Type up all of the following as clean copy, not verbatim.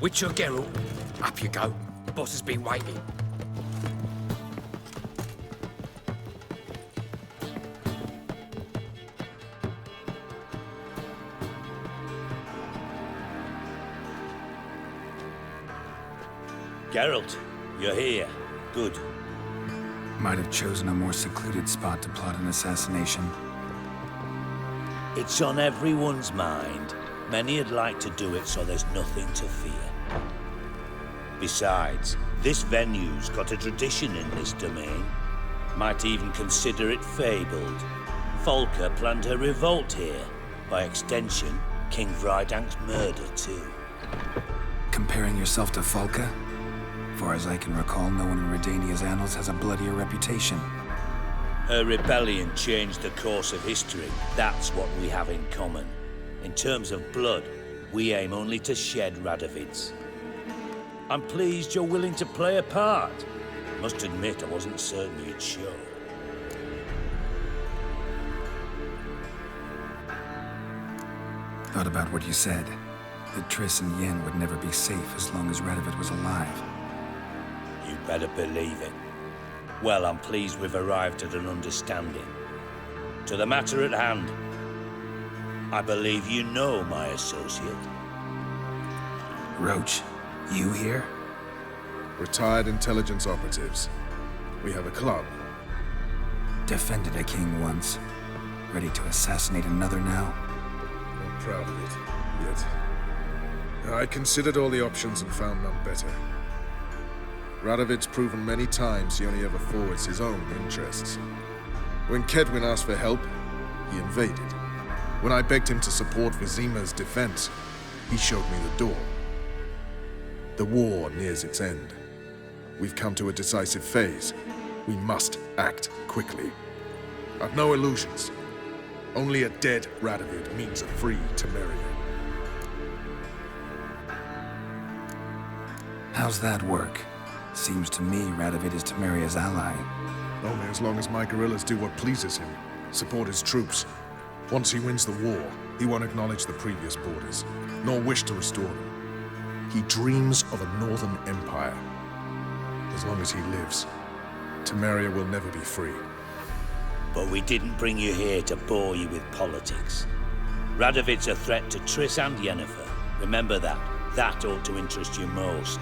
Witcher Geralt, up you go. Boss has been waiting. Geralt, you're here. Good. Might have chosen a more secluded spot to plot an assassination. It's on everyone's mind. Many'd like to do it so there's nothing to fear. Besides, this venue's got a tradition in this domain. Might even consider it fabled. Folka planned her revolt here. By extension, King Vrydank's murder too. Comparing yourself to Folka? Far as I can recall, no one in Redania's annals has a bloodier reputation. Her rebellion changed the course of history. That's what we have in common. In terms of blood, we aim only to shed Radovid's. I'm pleased you're willing to play a part. Must admit, I wasn't certain you'd show. Thought about what you said. That Triss and Yen would never be safe as long as Radovid was alive. You better believe it. Well, I'm pleased we've arrived at an understanding. To the matter at hand, I believe you know my associate. Roach, you here? Retired intelligence operatives. We have a club. Defended a king once. Ready to assassinate another now? Not proud of it, yet. I considered all the options and found none better. Radovid's proven many times he only ever forwards his own interests. When Kedwin asked for help, he invaded. When I begged him to support Vizima's defense, he showed me the door. The war nears its end. We've come to a decisive phase. We must act quickly. I've no illusions. Only a dead Radovid means a free Temeria. How's that work? Seems to me Radovid is Temeria's ally. Only as long as my guerrillas do what pleases him, support his troops. Once he wins the war, he won't acknowledge the previous borders, nor wish to restore them. He dreams of a northern empire. As long as he lives, Temeria will never be free. But we didn't bring you here to bore you with politics. Radovid's a threat to Triss and Yennefer. Remember that. That ought to interest you most.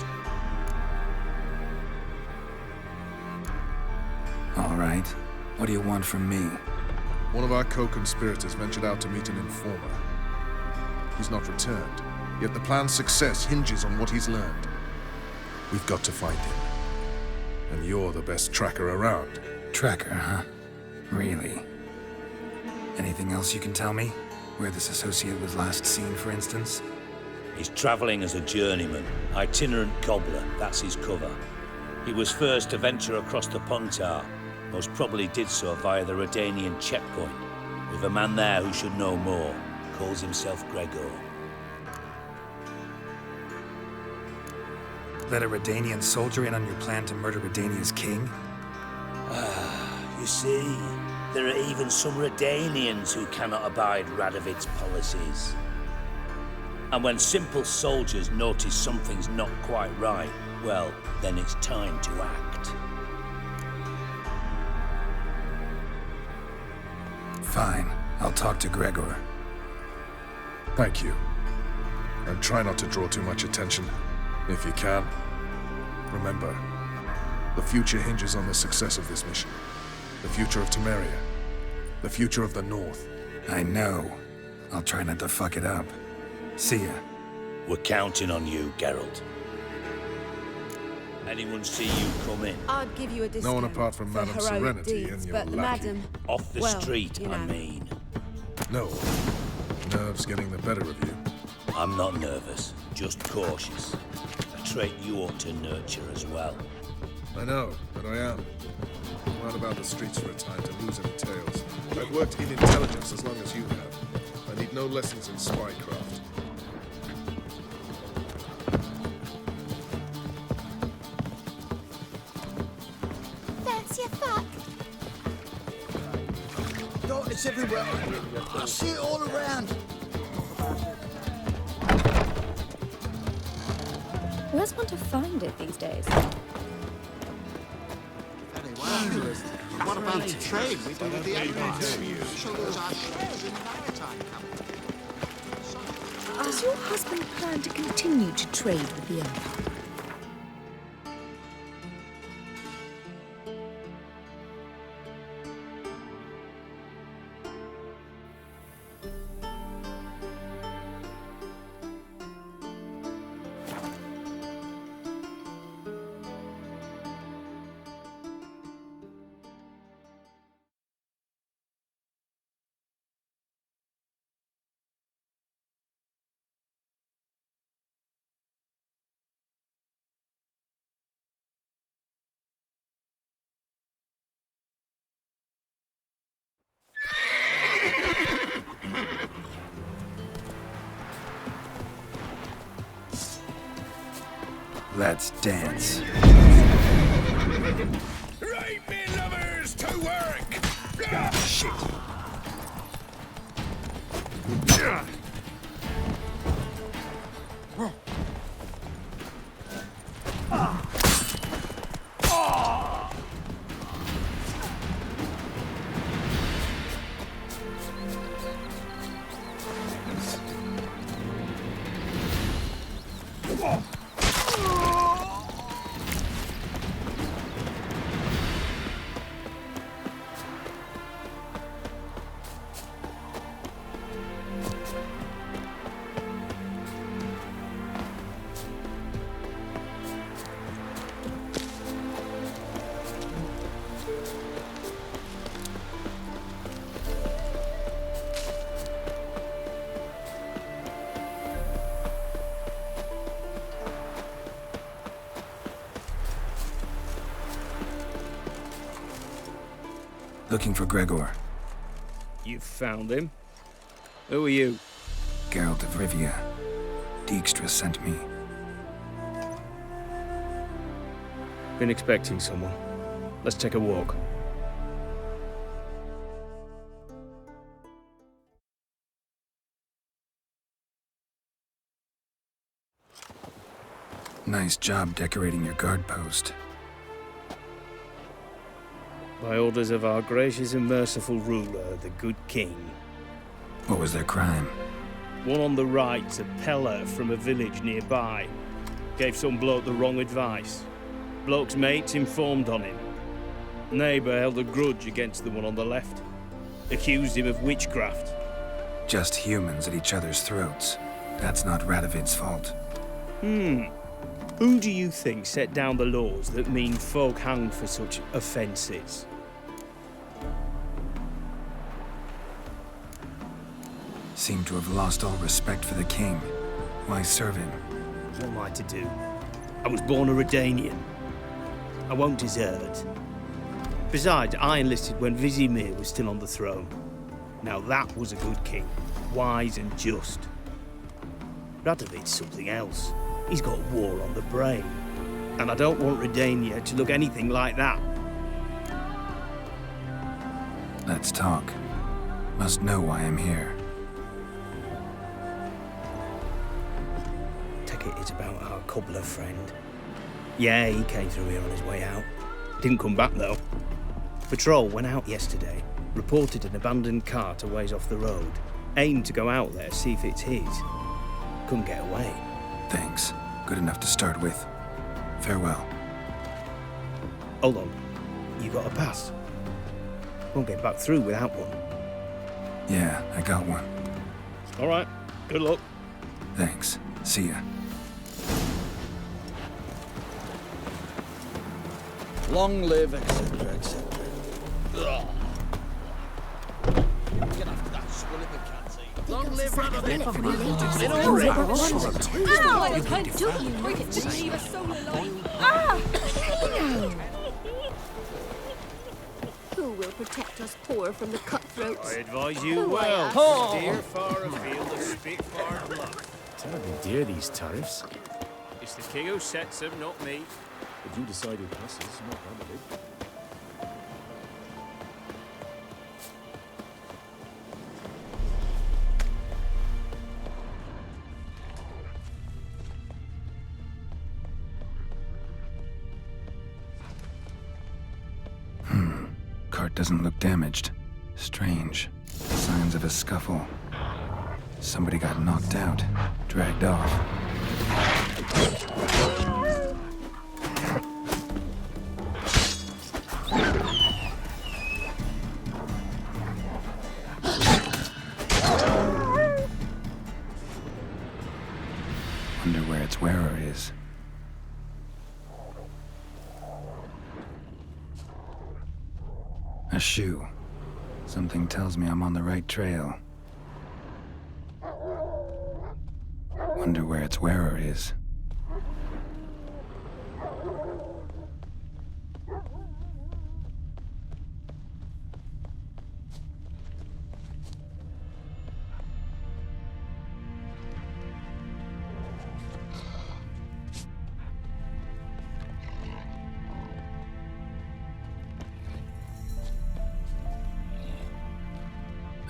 All right. What do you want from me? One of our co-conspirators ventured out to meet an informer. He's not returned, yet the plan's success hinges on what he's learned. We've got to find him. And you're the best tracker around. Tracker, huh? Really? Anything else you can tell me? Where this associate was last seen, for instance? He's traveling as a journeyman, itinerant cobbler, that's his cover. He was first to venture across the Pontar, most probably did so via the Redanian checkpoint, with a man there who should know more, calls himself Gregor. Let a Redanian soldier in on your plan to murder Redania's king? You see, there are even some Redanians who cannot abide Radovid's policies. And when simple soldiers notice something's not quite right, well, then it's time to act. Fine. I'll talk to Gregor. Thank you. And try not to draw too much attention, if you can. Remember, the future hinges on the success of this mission. The future of Temeria. The future of the North. I know. I'll try not to fuck it up. See ya. We're counting on you, Geralt. Anyone see you come in? I'd give you a discount. No one apart from for Madame heroic Serenity deeds, and your but the lackey. Madam... Off the well, street, you know. I mean. No. Nerves getting the better of you. I'm not nervous, just cautious. A trait you ought to nurture as well. I know, but I am. I'm out about the streets for a time to lose any tales. I've worked in intelligence as long as you have. I need no lessons in spycraft. Fancy a fuck? No, it's everywhere. I see it all around. must want to find it these days. Very well. What about the trade we do with the Empire? Shall lose our shares in the maritime company. Does your husband plan to continue to trade with the Empire? Let's dance. Right, me lovers, to work! Ah, shit! Looking for Gregor. You found him? Who are you? Geralt of Rivia. Dijkstra sent me. Been expecting someone. Let's take a walk. Nice job decorating your guard post. By orders of our gracious and merciful ruler, the good king. What was their crime? One on the right, a peller from a village nearby. Gave some bloke the wrong advice. Bloke's mates informed on him. Neighbour held a grudge against the one on the left. Accused him of witchcraft. Just humans at each other's throats. That's not Radovid's fault. Who do you think set down the laws that mean folk hanged for such offences? Seem to have lost all respect for the king. Why serve him? What am I to do? I was born a Redanian. I won't desert. Besides, I enlisted when Vizimir was still on the throne. Now that was a good king, wise and just. Radovid's something else. He's got war on the brain. And I don't want Redania to look anything like that. Let's talk. Must know why I'm here. Take it it's about our cobbler friend. Yeah, he came through here on his way out. Didn't come back though. Patrol went out yesterday, reported an abandoned cart a ways off the road. Aimed to go out there, see if it's his. Couldn't get away. Thanks. Good enough to start with. Farewell. Hold on. You got a pass? Won't get back through without one. Yeah, I got one. All right. Good luck. Thanks. See ya. Long live, etc., etc. Get after that swill in the canteen. Long live Radovid. Ow! Don't you look at me? You're so alive. Ah! Who will protect us poor from the cutthroats? I advise you Who, I well. ask? Steer far afield and spit far and low. Terribly dear, these tariffs. It's the king who sets them, not me. But you decide who passes, not Radovid. Cart doesn't look damaged. Strange. Signs of a scuffle. Somebody got knocked out, dragged off. Wonder where its wearer is. A shoe. Something tells me I'm on the right trail. Wonder where its wearer is.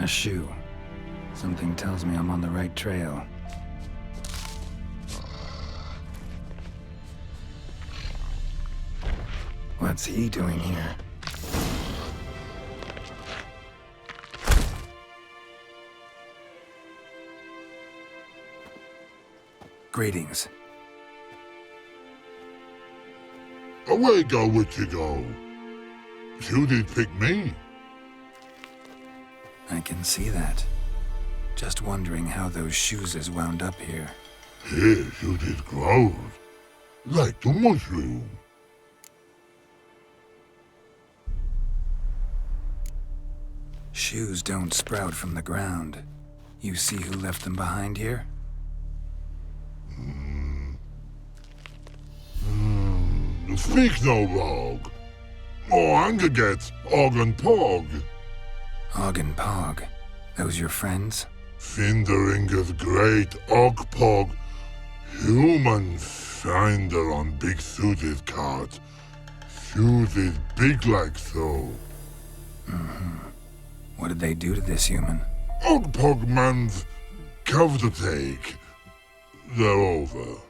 A shoe. Something tells me I'm on the right trail. What's he doing here? Greetings. Away go with you go. You did pick me. I can see that. Just wondering how those shoes is wound up here. Here you did grow. Like the mushroom. Shoes don't sprout from the ground. You see who left them behind here? Speak no rogue. Or anger gets Og and Pog. Og and Pog. Those your friends? Finderinger's great Og Pog. Human finder on big suited cart. Suited big like so. What did they do to this human? Og Pog man's cover to take. They're over.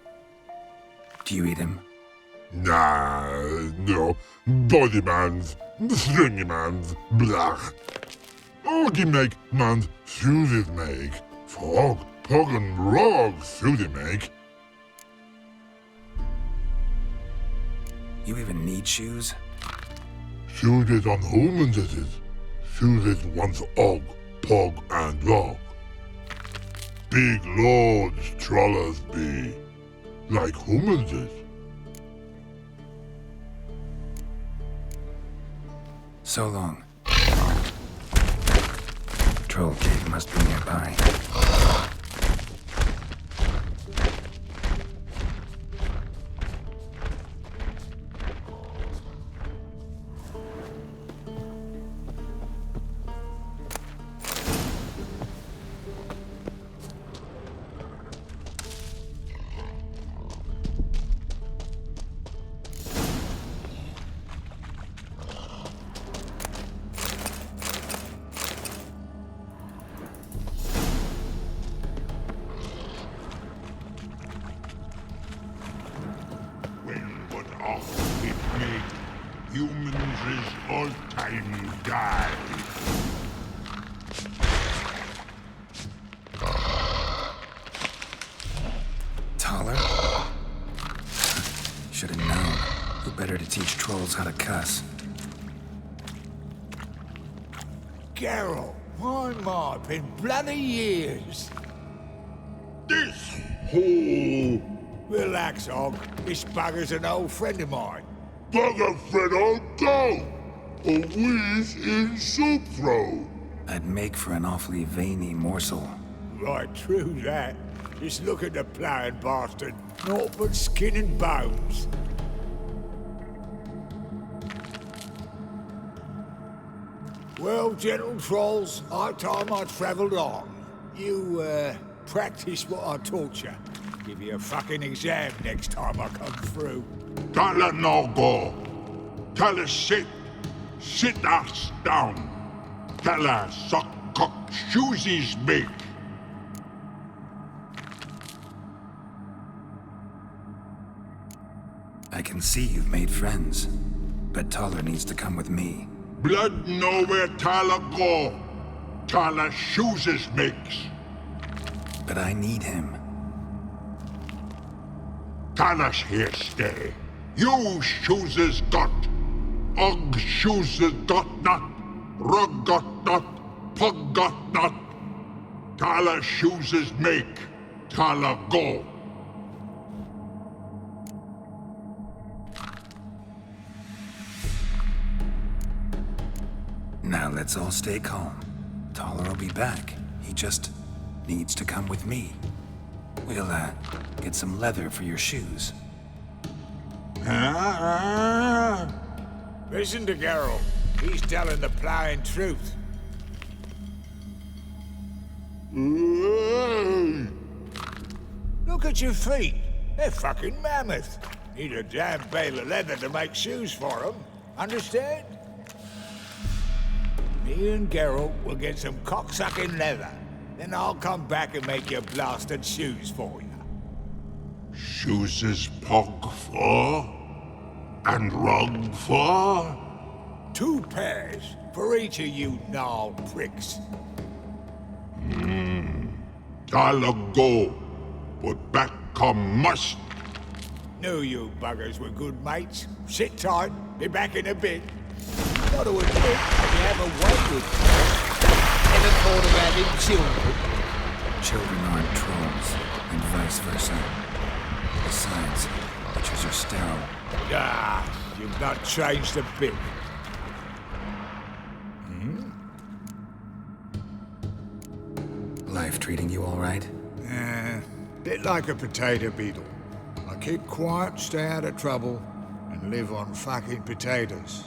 Do you eat him? Nah, no. Body man's, stringy man's, blach. Orgy make man's suited make. Frog, pog and rog suited make. You even need shoes? Suited on humans it is. Suited once og, pog and rog. Big lords trollers be. Like humans is. So long. Troll cave must be nearby. Humans is all time die. Taller? Should have known. Who better to teach trolls how to cuss? Geralt, my, been bloody years. This whole Relax, Og. This bugger's an old friend of mine. bugger friend I'll go. A wheeze in soup throw. I'd make for an awfully veiny morsel. Right, true that. Just look at the ploughing bastard. Naught but skin and bones. Well, gentle trolls, high time I travelled on. You, practice what I taught you. Give you a fucking exam next time I come through. Don't let no go. Tell her sit. Sit ass down. Tell her suck cock shoes is big. I can see you've made friends, but Taller needs to come with me. Blood know where Tala go. Tala chooses makes. But I need him. Tala's here stay. You chooses got. Og chooses got not. Rug got not. Pug got not. Tala chooses make. Tala go. Now let's all stay calm. Taller will be back. He just needs to come with me. We'll, get some leather for your shoes. Listen to Geralt. He's telling the plowing truth. Look at your feet. They're fucking mammoth. Need a damn bale of leather to make shoes for them. Understand? Me and Geralt will get some cocksucking leather. Then I'll come back and make your blasted shoes for you. Chooses pug for? And rug for? 2 pairs for each of you gnarled pricks. Tala go. But back come must. Knew you buggers were good mates. Sit tight. Be back in a bit. Got to admit, you have a way with me. Ever thought of having children? Children aren't trolls, and vice versa. Besides, witches are sterile. Ah, you've not changed a bit. Life treating you all right? Bit like a potato beetle. I keep quiet, stay out of trouble, and live on fucking potatoes.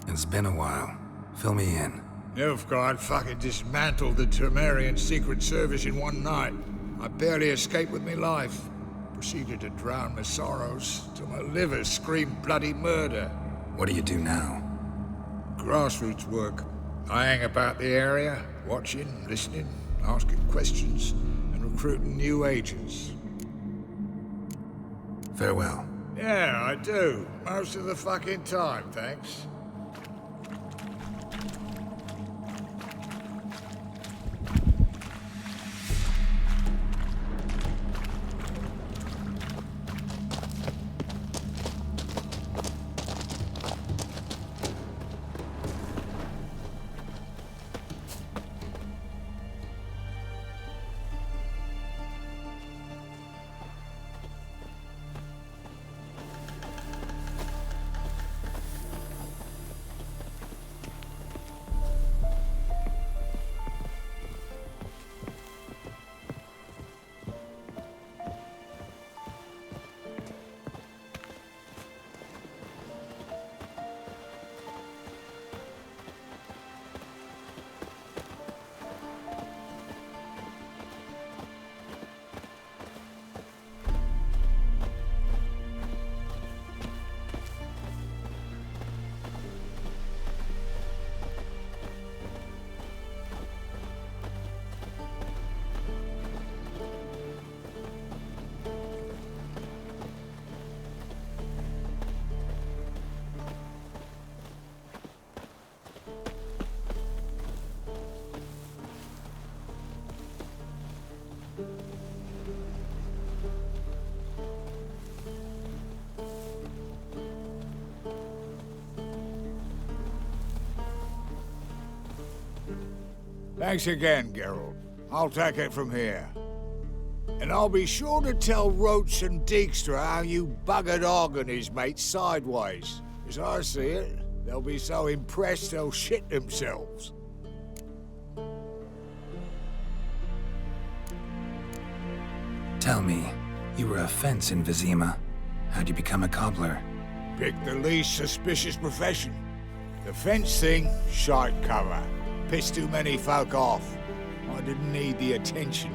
It's been a while. Fill me in. Nilfgaard fucking dismantled the Temerian Secret Service in one night. I barely escaped with my life. Proceeded to drown my sorrows till my liver screamed bloody murder. What do you do now? Grassroots work. I hang about the area, watching, listening, asking questions, and recruiting new agents. Farewell. Yeah, I do. Most of the fucking time, thanks. Thanks again, Geralt. I'll take it from here. And I'll be sure to tell Roach and Dijkstra how you buggered Og and his mates sideways. As I see it, they'll be so impressed they'll shit themselves. Tell me, you were a fence in Vizima. How'd you become a cobbler? Pick the least suspicious profession. The fence thing, shite cover. Pissed too many folk off. I didn't need the attention.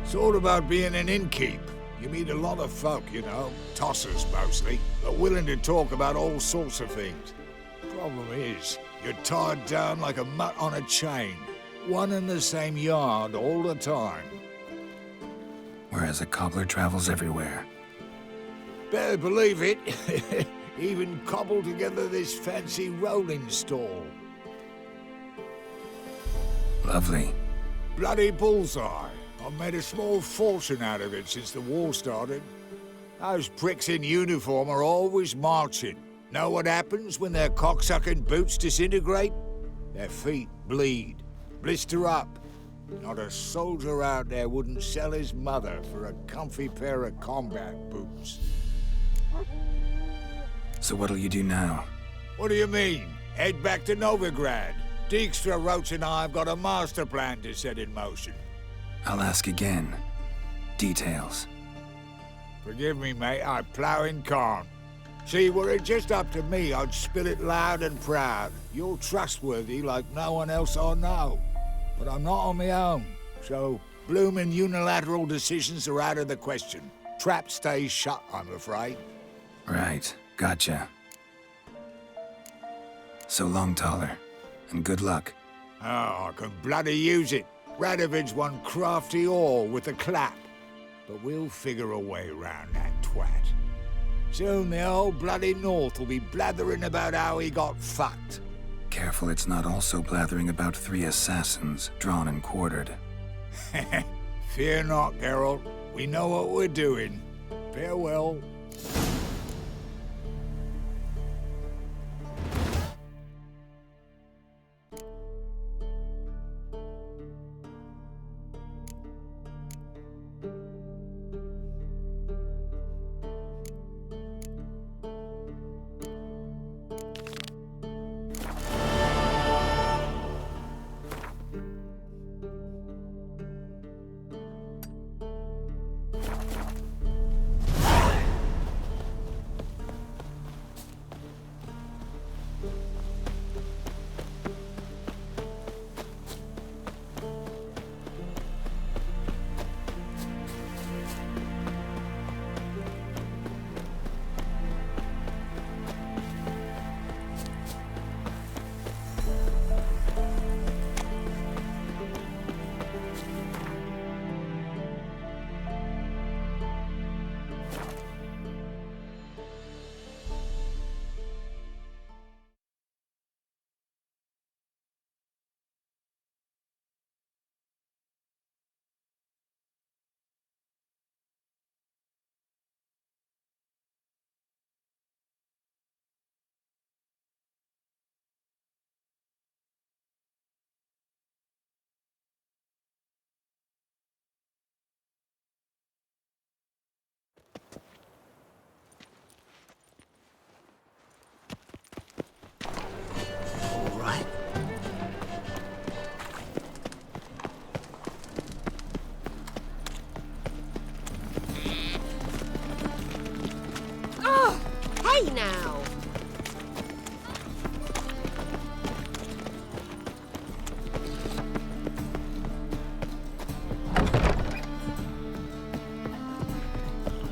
It's all about being an innkeep. You meet a lot of folk, you know, tossers mostly, but willing to talk about all sorts of things. Problem is, you're tied down like a mutt on a chain. One and the same yard all the time. Whereas a cobbler travels everywhere. Better believe it. Even cobbled together this fancy rolling stall. Lovely. Bloody bullseye. I've made a small fortune out of it since the war started. Those pricks in uniform are always marching. Know what happens when their cocksucking boots disintegrate? Their feet bleed, blister up. Not a soldier out there wouldn't sell his mother for a comfy pair of combat boots. So what'll you do now? What do you mean? Head back to Novigrad. Dijkstra Roach and I have got a master plan to set in motion. I'll ask again. Details. Forgive me, mate, I plough in can't. See, were it just up to me, I'd spill it loud and proud. You're trustworthy like no one else I know. But I'm not on my own, so bloomin' unilateral decisions are out of the question. Trap stays shut, I'm afraid. Right, gotcha. So long, Taller, and good luck. Oh, I can bloody use it. Radovid's one crafty ore with a clap. But we'll figure a way round that twat. Soon the whole bloody North will be blathering about how he got fucked. Careful it's not also blathering about 3 assassins, drawn and quartered. Fear not, Geralt. We know what we're doing. Farewell. Hey now!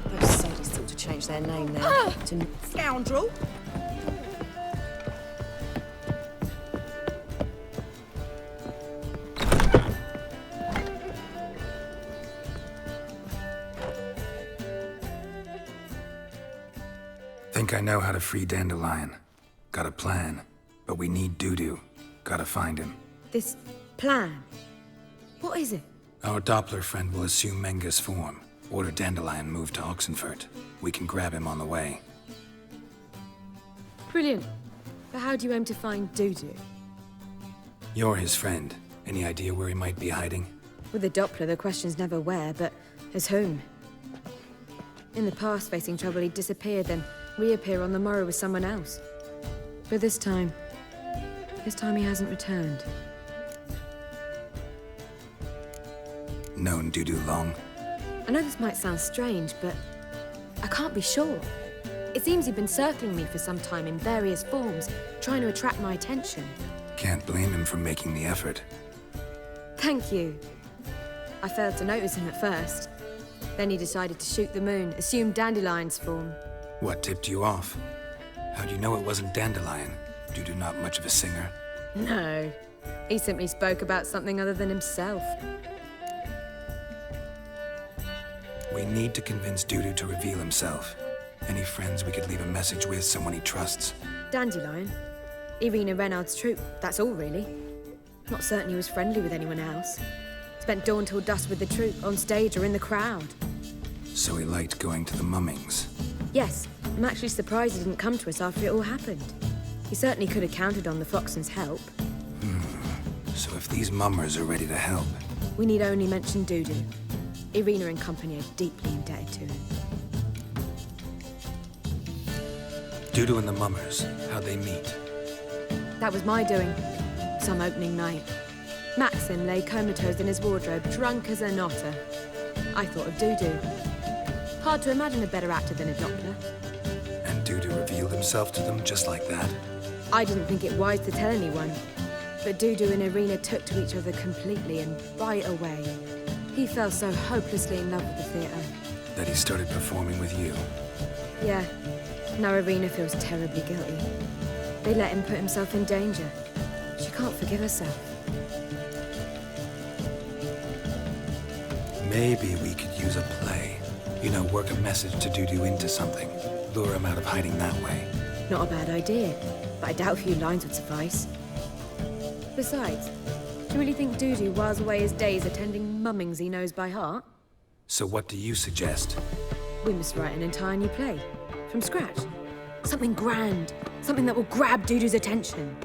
Those sadists ought to change their name now to Scoundrel! Think I know how to free Dandelion. Got a plan, but we need Dudu. Gotta find him. this plan. What is it? Our Doppler friend will assume Menga's form. Order Dandelion moved to Oxenfurt. We can grab him on the way. Brilliant. But how do you aim to find Dudu? You're his friend. Any idea where he might be hiding? With the Doppler, the question's never where, but as whom. In the past, facing trouble, he'd disappear, then reappear on the morrow with someone else. But this time he hasn't returned. Known Dudu long? I know this might sound strange, but I can't be sure. It seems he'd been circling me for some time in various forms, trying to attract my attention. Can't blame him for making the effort. Thank you. I failed to notice him at first. Then he decided to shoot the moon, assume Dandelion's form. What tipped you off? How'd you know it wasn't Dandelion? Dudu not much of a singer? No. He simply spoke about something other than himself. We need to convince Dudu to reveal himself. Any friends we could leave a message with, someone he trusts? Dandelion. Irina Renard's troupe, that's all really. Not certain he was friendly with anyone else. Spent dawn till dusk with the troupe, on stage or in the crowd. So he liked going to the mummings. Yes, I'm actually surprised he didn't come to us after it all happened. He certainly could have counted on the Foxton's help. So if these mummers are ready to help... We need only mention Dudu. Irina and company are deeply indebted to him. Dudu and the mummers, how'd they meet? That was my doing. Some opening night. Maxim lay comatose in his wardrobe, drunk as an otter. I thought of Dudu. Hard to imagine a better actor than a Doppler. And Dudu revealed himself to them just like that? I didn't think it wise to tell anyone. But Dudu and Irina took to each other completely, and right away. He fell so hopelessly in love with the theatre. That he started performing with you? Yeah. Now Irina feels terribly guilty. They let him put himself in danger. She can't forgive herself. Maybe we could use a play. You know, work a message to Dudu into something. Lure him out of hiding that way. Not a bad idea, but I doubt a few lines would suffice. Besides, do you really think Dudu whiles away his days attending mummings he knows by heart? So what do you suggest? We must write an entire new play. From scratch. Something grand. Something that will grab Dudu's attention.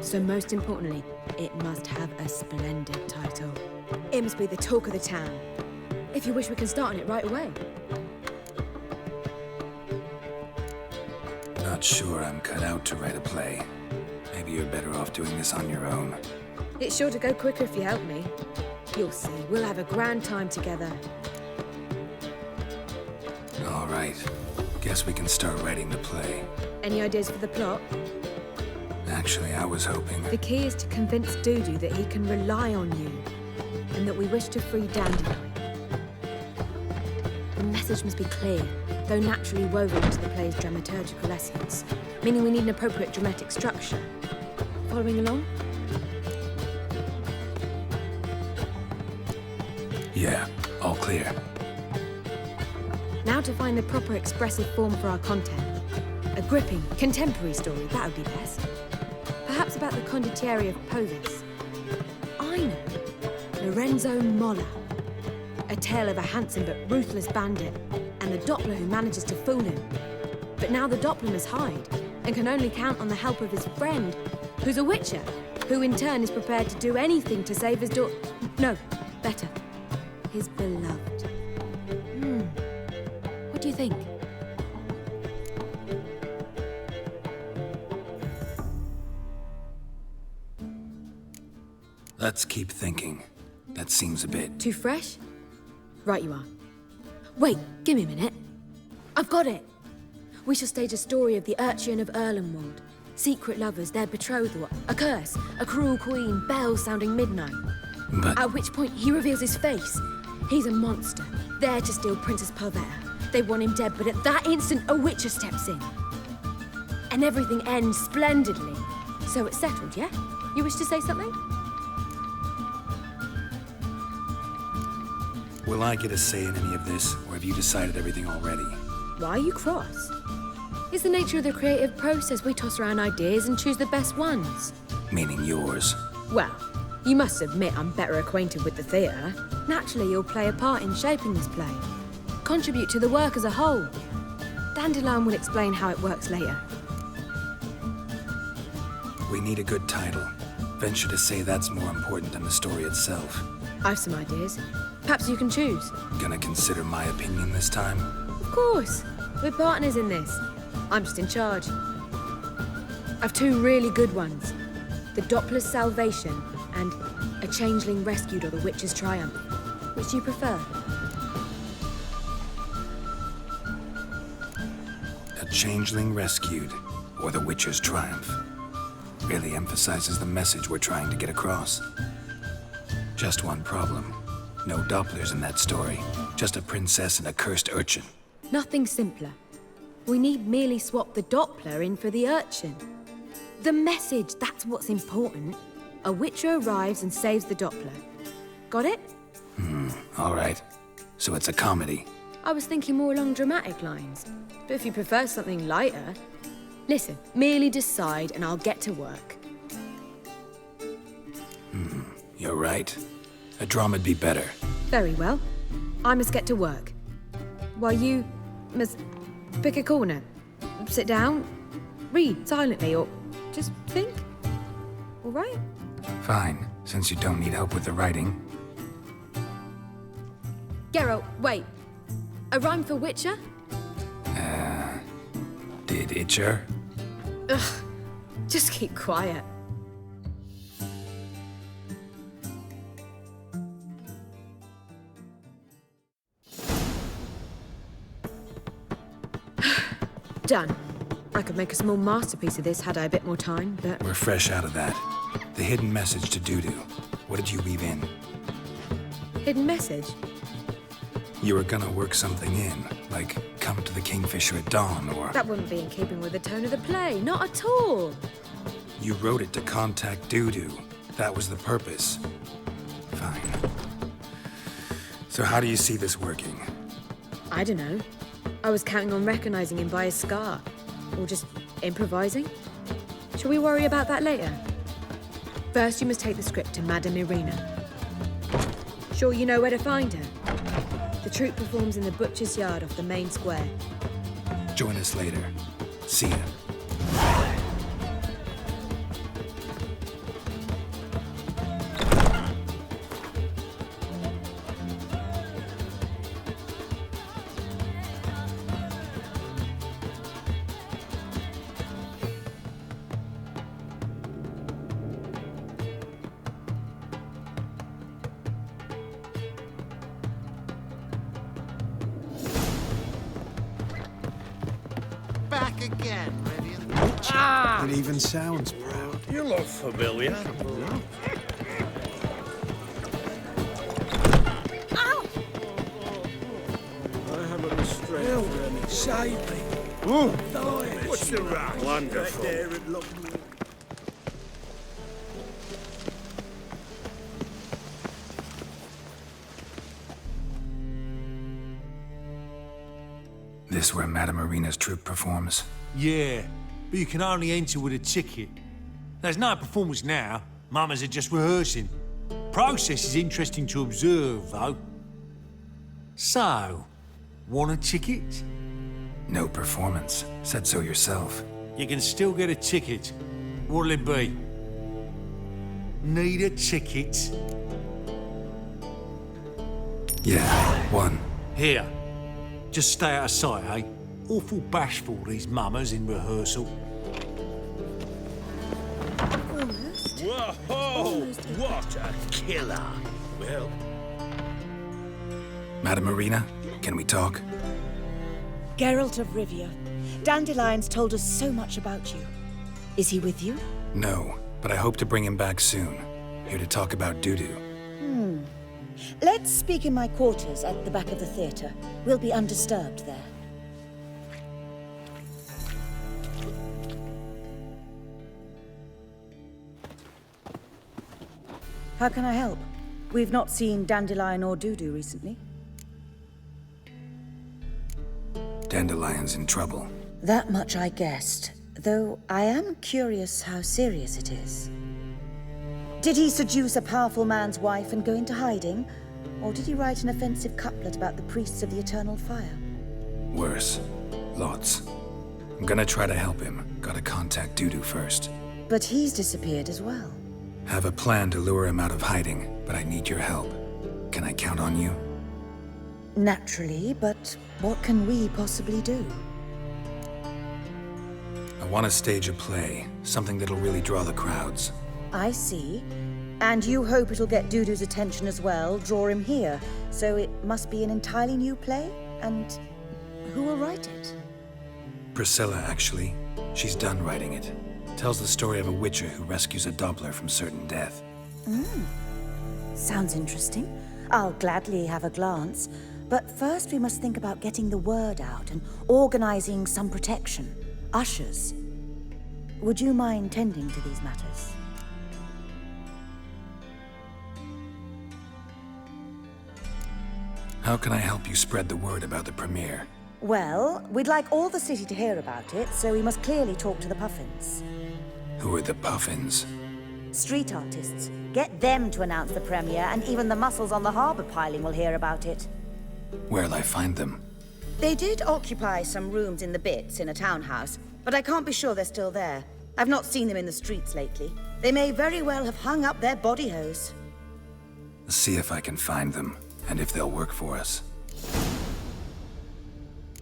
So most importantly, it must have a splendid title. It must be the talk of the town. If you wish, we can start on it right away. Not sure I'm cut out to write a play. Maybe you're better off doing this on your own. It's sure to go quicker if you help me. You'll see, we'll have a grand time together. All right. Guess we can start writing the play. Any ideas for the plot? Actually, I was hoping... The key is to convince Dudu that he can rely on you, and that we wish to free Dandelion. The message must be clear, though naturally woven into the play's dramaturgical essence, meaning we need an appropriate dramatic structure. Following along? Yeah, all clear. Now to find the proper expressive form for our content. A gripping, contemporary story, that would be best. Perhaps about the condottieri of Povis. I know. Lorenzo Molla. A tale of a handsome but ruthless bandit, and the Doppler who manages to fool him. But now the Doppler must hide, and can only count on the help of his friend, who's a witcher, who in turn is prepared to do anything to save his daughter. No, better. His beloved. What do you think? Let's keep thinking. That seems a bit... Too fresh? Right you are. Wait, give me a minute. I've got it! We shall stage a story of the Urchin of Erlenwald. Secret lovers, their betrothal, a curse, a cruel queen, bells sounding midnight. But... At which point he reveals his face. He's a monster, there to steal Princess Pavetta. They want him dead, but at that instant a witcher steps in. And everything ends splendidly. So it's settled, yeah? You wish to say something? Will I get a say in any of this, or have you decided everything already? Why are you cross? It's the nature of the creative process. We toss around ideas and choose the best ones. Meaning yours. Well, you must admit I'm better acquainted with the theatre. Naturally, you'll play a part in shaping this play. Contribute to the work as a whole. Dandelion will explain how it works later. We need a good title. Venture to say that's more important than the story itself. I've some ideas. Perhaps you can choose. Gonna consider my opinion this time? Of course. We're partners in this. I'm just in charge. I've two really good ones. The Doppler's Salvation and A Changeling Rescued or The Witcher's Triumph. Which do you prefer? A Changeling Rescued or The Witcher's Triumph. Really emphasizes the message we're trying to get across. Just one problem. No Dopplers in that story. Just a princess and a cursed urchin. Nothing simpler. We need merely swap the Doppler in for the urchin. The message, that's what's important. A witcher arrives and saves the Doppler. Got it? All right. So it's a comedy. I was thinking more along dramatic lines. But if you prefer something lighter... Listen, merely decide and I'll get to work. You're right. A drama'd be better. Very well. I must get to work. While you must pick a corner. Sit down, read silently, or just think. All right? Fine, since you don't need help with the writing. Geralt, wait. A rhyme for Witcher? Did Itcher? Ugh. Just keep quiet. Done. I could make a small masterpiece of this had I a bit more time, but... We're fresh out of that. The hidden message to Dudu. What did you weave in? Hidden message? You were gonna work something in, like come to the Kingfisher at dawn, or... That wouldn't be in keeping with the tone of the play, not at all. You wrote it to contact Dudu. That was the purpose. Fine. So how do you see this working? I don't know. I was counting on recognizing him by his scar. Or just improvising. Shall we worry about that later? First, you must take the script to Madame Irina. Sure you know where to find her? The troupe performs in the butcher's yard off the main square. Join us later. See ya. Back again, Radiant. It even sounds proud. You look familiar. I have a restraint. Save me. What's the right? Wonderful. This where Madame Irina's troupe performs? Yeah, but you can only enter with a ticket. There's no performance now. Mamas are just rehearsing. Process is interesting to observe, though. So, want a ticket? No performance. Said so yourself. You can still get a ticket. What'll it be? Need a ticket? Yeah, one. Here. Just stay out of sight, eh? Awful bashful, these mamas in rehearsal. Whoa! What a killer! Well, Madame Irina, can we talk? Geralt of Rivia. Dandelion's told us so much about you. Is he with you? No, but I hope to bring him back soon. Here to talk about Dudu. Let's speak in my quarters at the back of the theatre. We'll be undisturbed there. How can I help? We've not seen Dandelion or Dudu recently. Dandelion's in trouble. That much I guessed, though I am curious how serious it is. Did he seduce a powerful man's wife and go into hiding? Or did he write an offensive couplet about the priests of the eternal fire? Worse. Lots. I'm gonna try to help him. Gotta contact Dudu first. But he's disappeared as well. Have a plan to lure him out of hiding, but I need your help. Can I count on you? Naturally, but what can we possibly do? I want to stage a play, something that'll really draw the crowds. I see. And you hope it'll get Dudu's attention as well, draw him here. So it must be an entirely new play? And who will write it? Priscilla, actually. She's done writing it. Tells the story of a witcher who rescues a Doppler from certain death. Sounds interesting. I'll gladly have a glance. But first we must think about getting the word out and organizing some protection. Ushers. Would you mind tending to these matters? How can I help you spread the word about the premiere? Well, we'd like all the city to hear about it, so we must clearly talk to the Puffins. Who are the Puffins? Street artists. Get them to announce the premiere, and even the muscles on the harbour piling will hear about it. Where'll I find them? They did occupy some rooms in the Bits in a townhouse, but I can't be sure they're still there. I've not seen them in the streets lately. They may very well have hung up their body hose. See if I can find them, and if they'll work for us.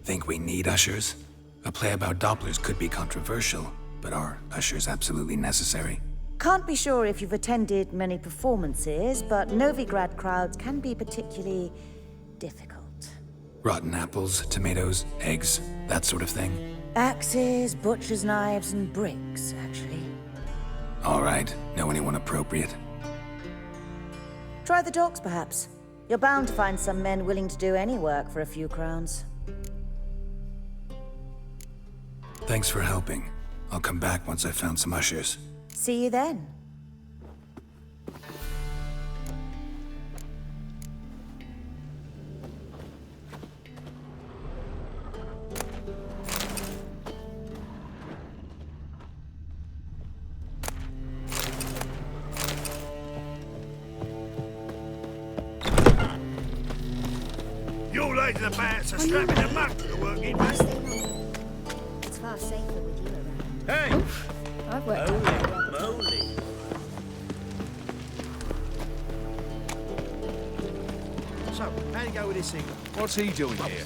Think we need ushers? A play about Dopplers could be controversial, but are ushers absolutely necessary? Can't be sure if you've attended many performances, but Novigrad crowds can be particularly difficult. Rotten apples, tomatoes, eggs, that sort of thing? Axes, butcher's knives, and bricks, actually. All right. Know anyone appropriate? Try the docks, perhaps. You're bound to find some men willing to do any work for a few crowns. Thanks for helping. I'll come back once I've found some ushers. See you then. Your ladies are bad, so strap in the mug to the working man. It's far safer with you around. Hey! I've worked out there. Moly. So, how do you go with this thing? What's he doing here?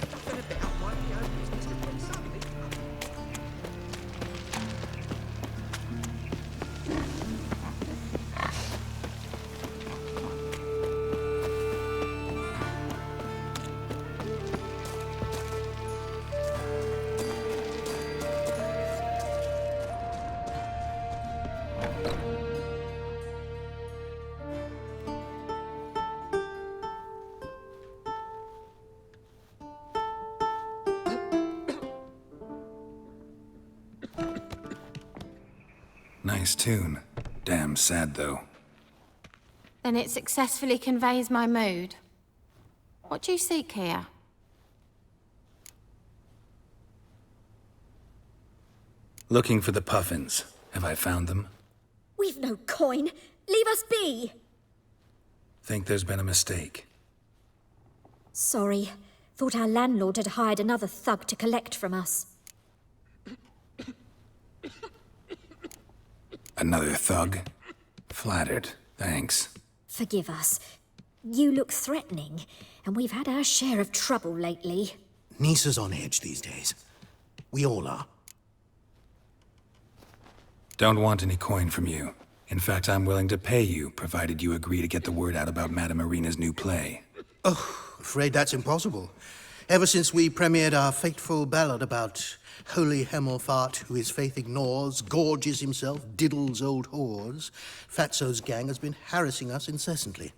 Nice tune. Damn sad, though. Then it successfully conveys my mood. What do you seek here? Looking for the Puffins. Have I found them? We've no coin. Leave us be. Think there's been a mistake. Sorry. Thought our landlord had hired another thug to collect from us. Another thug? Flattered. Thanks. Forgive us. You look threatening, and we've had our share of trouble lately. Nisa's on edge these days. We all are. Don't want any coin from you. In fact, I'm willing to pay you, provided you agree to get the word out about Madame Marina's new play. Oh, afraid that's impossible. Ever since we premiered our fateful ballad about Holy Hemelfart, who his faith ignores, gorges himself, diddles old whores, Fatso's gang has been harassing us incessantly.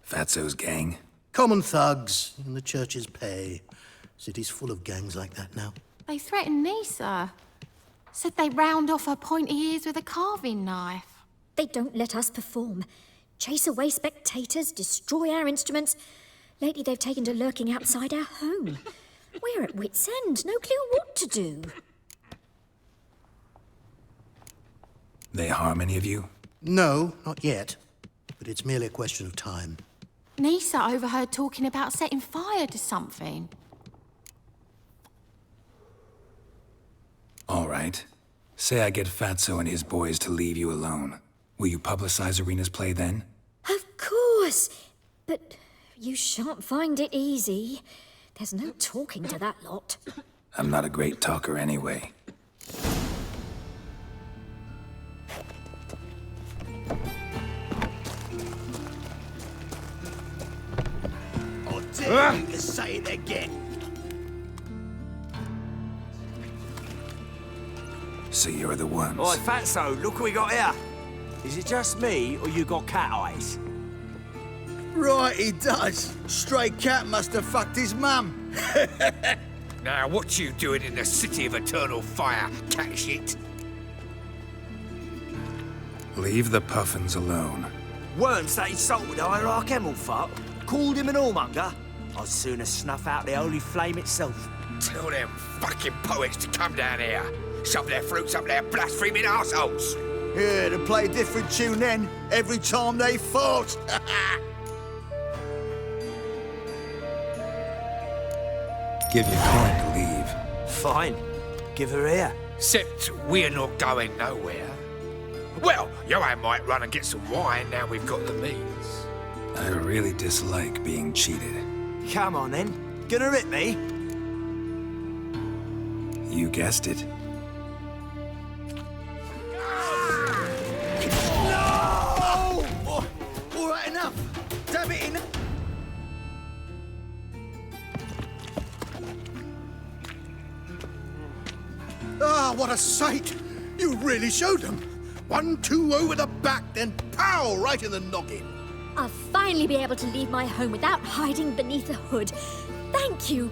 Fatso's gang? Common thugs in the church's pay. City's full of gangs like that now. They threatened Nisa. Said they round off her pointy ears with a carving knife. They don't let us perform. Chase away spectators, destroy our instruments. Lately they've taken to lurking outside our home. We're at wit's end, no clue what to do. They harm any of you? No, not yet. But it's merely a question of time. Nisa overheard talking about setting fire to something. All right. Say I get Fatso and his boys to leave you alone. Will you publicize Arena's play then? Of course. But you shan't find it easy. There's no talking to that lot. I'm not a great talker anyway. I'll dare you to say it again. So you're the ones. Oi, Fatso, look what we got here. Is it just me, or you got cat eyes? Right, he does. Stray cat must have fucked his mum. Now, what you doing in the city of eternal fire, cat shit? Leave the Puffins alone. Worms that insulted Hierarch Hemelfart, called him an whoremonger. I'd sooner snuff out the holy flame itself. Tell them fucking poets to come down here. Shove their fruits up their blaspheming arseholes. Yeah, to play a different tune then, every time they fought. Give your coin to leave. Fine. Give her here. Except we're not going nowhere. Well, Joanne might run and get some wine now we've got the means. I really dislike being cheated. Come on then. Gonna rip me? You guessed it. No! All right, enough. Dab it in. Ah, what a sight! You really showed them. 1-2 over the back, then pow, right in the noggin. I'll finally be able to leave my home without hiding beneath a hood. Thank you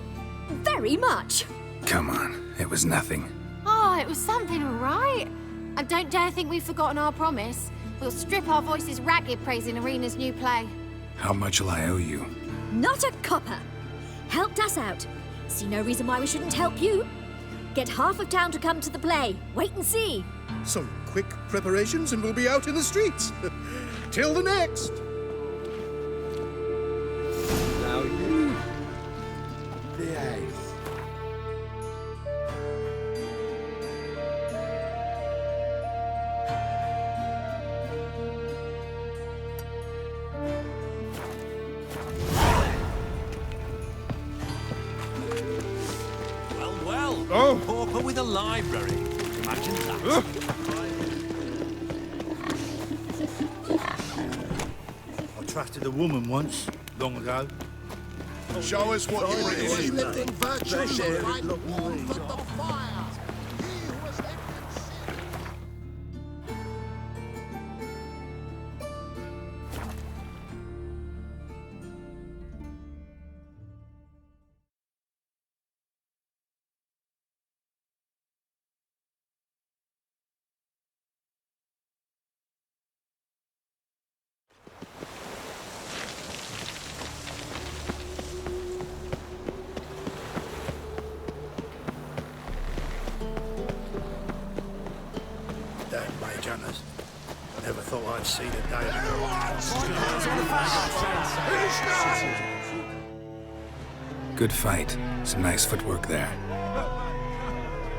very much. Come on, it was nothing. Oh, it was something, all right. And don't dare think we've forgotten our promise. We'll strip our voices ragged praising Arena's new play. How much will I owe you? Not a copper. Helped us out. See no reason why we shouldn't help you. Get half of town to come to the play. Wait and see. Some quick preparations and we'll be out in the streets. Till the next. Now you behave. Well. Oh. Pauper with a library. Imagine that. I trusted a woman once, long ago. Show us what you bring. Living virtue, right? warmth of the fire. Damn mage hunters. Never thought I'd see the day. Good fight. Some nice footwork there.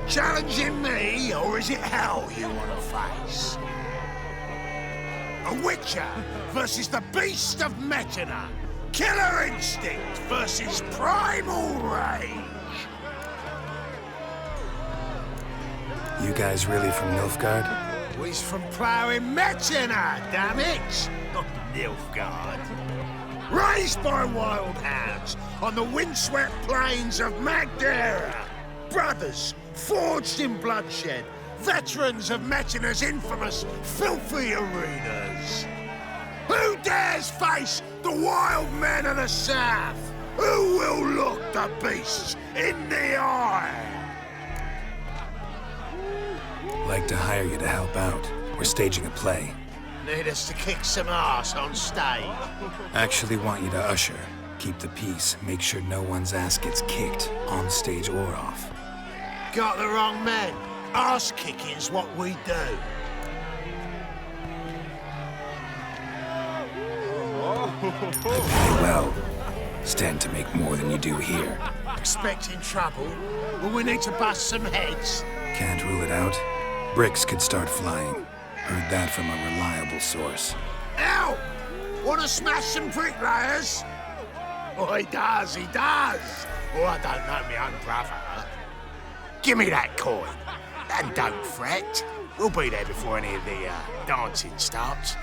Challenging me, or is it hell you want to face? A Witcher versus the Beast of Metina. Killer instinct versus primal rage. You guys really from Nilfgaard? We's from ploughing Metina, damn it! Not Nilfgaard. Raised by wild hounds on the windswept plains of Magdera. Brothers forged in bloodshed. Veterans of Metina's infamous filthy arenas. Who dares face the wild men of the south? Who will look the beasts in the eye? Like to hire you to help out. We're staging a play. Need us to kick some ass on stage. Actually want you to usher. Keep the peace. Make sure no one's ass gets kicked, on stage or off. Got the wrong men. Ass kicking's what we do. I pay well. Stand to make more than you do here. Expecting trouble? Will we need to bust some heads? Can't rule it out. Bricks could start flying. Heard that from a reliable source. Ow! Want to smash some bricklayers? Oh, he does, he does. Oh, I don't know my own brother. Give me that coin. And don't fret. We'll be there before any of the dancing starts.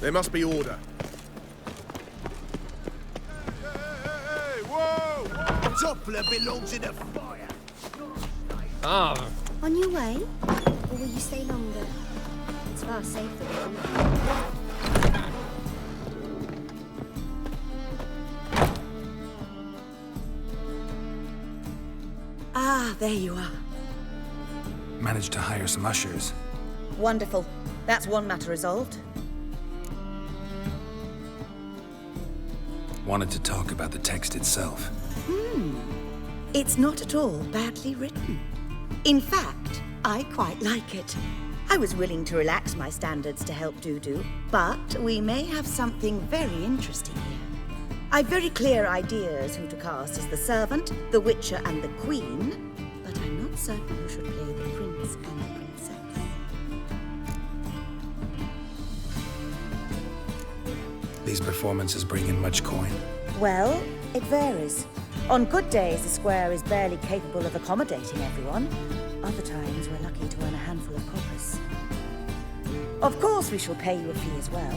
There must be order. Hey, whoa! Doppler belongs in a fire. Ah, On your way? Or will you stay longer? It's far safer than... Ah, there you are. Managed to hire some ushers. Wonderful. That's one matter resolved. Wanted to talk about the text itself. It's not at all badly written. In fact, I quite like it. I was willing to relax my standards to help Dudu, but we may have something very interesting here. I've very clear ideas who to cast as the servant, the witcher, and the queen, but I'm not certain who should play the prince and the princess. These performances bring in much coin. Well, it varies. On good days, the square is barely capable of accommodating everyone. Other times, we're lucky to earn a handful of coppers. Of course, we shall pay you a fee as well.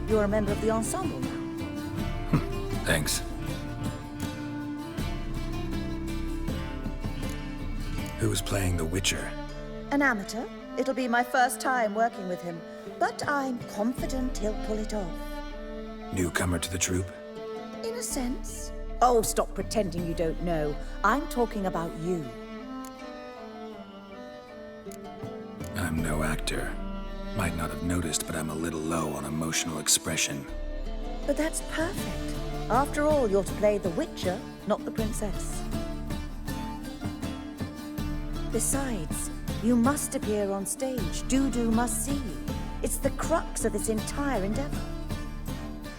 You're a member of the ensemble now. Thanks. Who's playing the Witcher? An amateur. It'll be my first time working with him, but I'm confident he'll pull it off. Newcomer to the troupe? In a sense. Oh, stop pretending you don't know. I'm talking about you. I'm no actor. Might not have noticed, but I'm a little low on emotional expression. But that's perfect. After all, you're to play the Witcher, not the princess. Besides, you must appear on stage. Dudu must see you. It's the crux of this entire endeavor.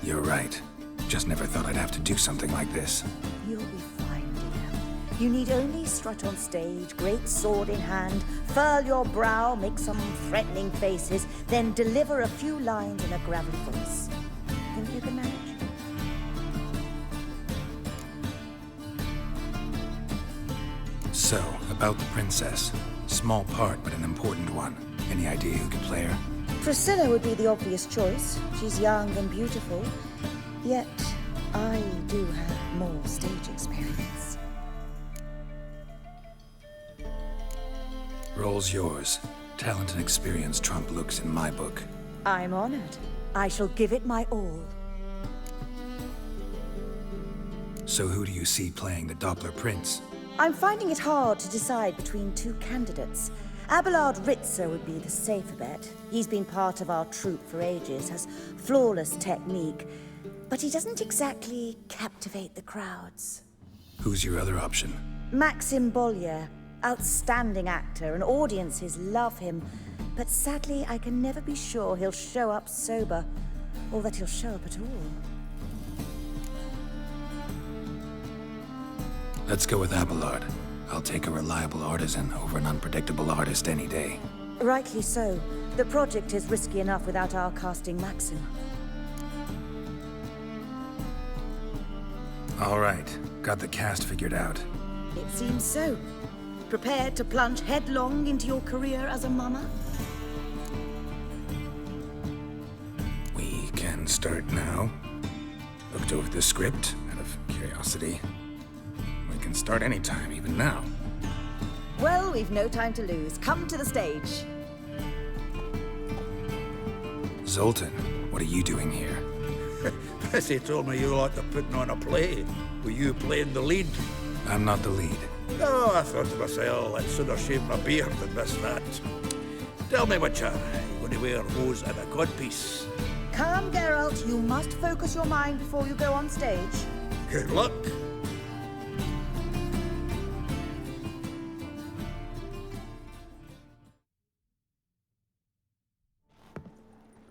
You're right. Just never thought I'd have to do something like this. You'll be fine, dear. You need only strut on stage, great sword in hand, furl your brow, make some threatening faces, then deliver a few lines in a gravelly voice. Think you can manage? So, about the princess. Small part, but an important one. Any idea who could play her? Priscilla would be the obvious choice. She's young and beautiful. Yet, I do have more stage experience. Role's yours. Talent and experience trump looks in my book. I'm honored. I shall give it my all. So who do you see playing the Doppler Prince? I'm finding it hard to decide between two candidates. Abelard Ritzer would be the safer bet. He's been part of our troupe for ages, has flawless technique, but he doesn't exactly captivate the crowds. Who's your other option? Maxim Bollier, outstanding actor, and audiences love him, but sadly I can never be sure he'll show up sober, or that he'll show up at all. Let's go with Abelard. I'll take a reliable artisan over an unpredictable artist any day. Rightly so. The project is risky enough without our casting Maxim. All right. Got the cast figured out. It seems so. Prepared to plunge headlong into your career as a mama? We can start now. Looked over the script out of curiosity. We can start anytime, even now. Well, we've no time to lose. Come to the stage. Zoltan, what are you doing here? Bessie told me you like to putting on a play. Were you playing the lead? I'm not the lead. Oh, I thought to myself, I'd sooner shave my beard than miss that. Tell me, Witcher, you going to wear hose and a codpiece? Calm, Geralt. You must focus your mind before you go on stage. Good luck.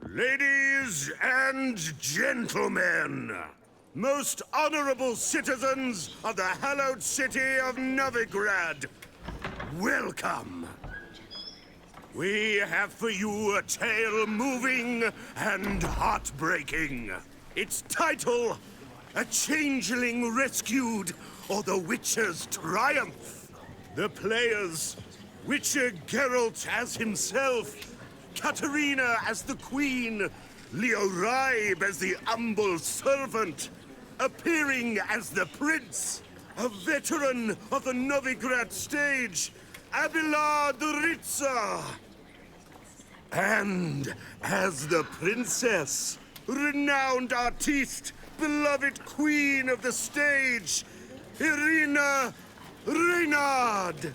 Ladies and gentlemen, most honorable citizens of the hallowed city of Novigrad, welcome. We have for you a tale moving and heartbreaking. Its title, A Changeling Rescued, or the Witcher's Triumph. The players, Witcher Geralt as himself, Katarina as the Queen, Leoribe as the humble servant, appearing as the prince, a veteran of the Novigrad stage, Abelard Ritza. And as the princess, renowned artiste, beloved queen of the stage, Irina Reynard.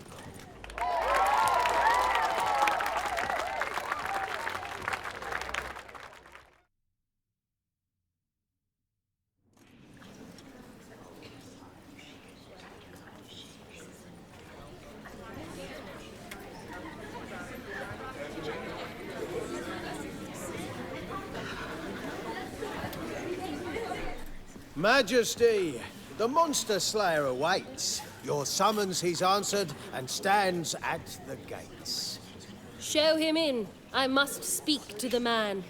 Majesty, the monster slayer awaits. Your summons he's answered and stands at the gates. Show him in. I must speak to the man.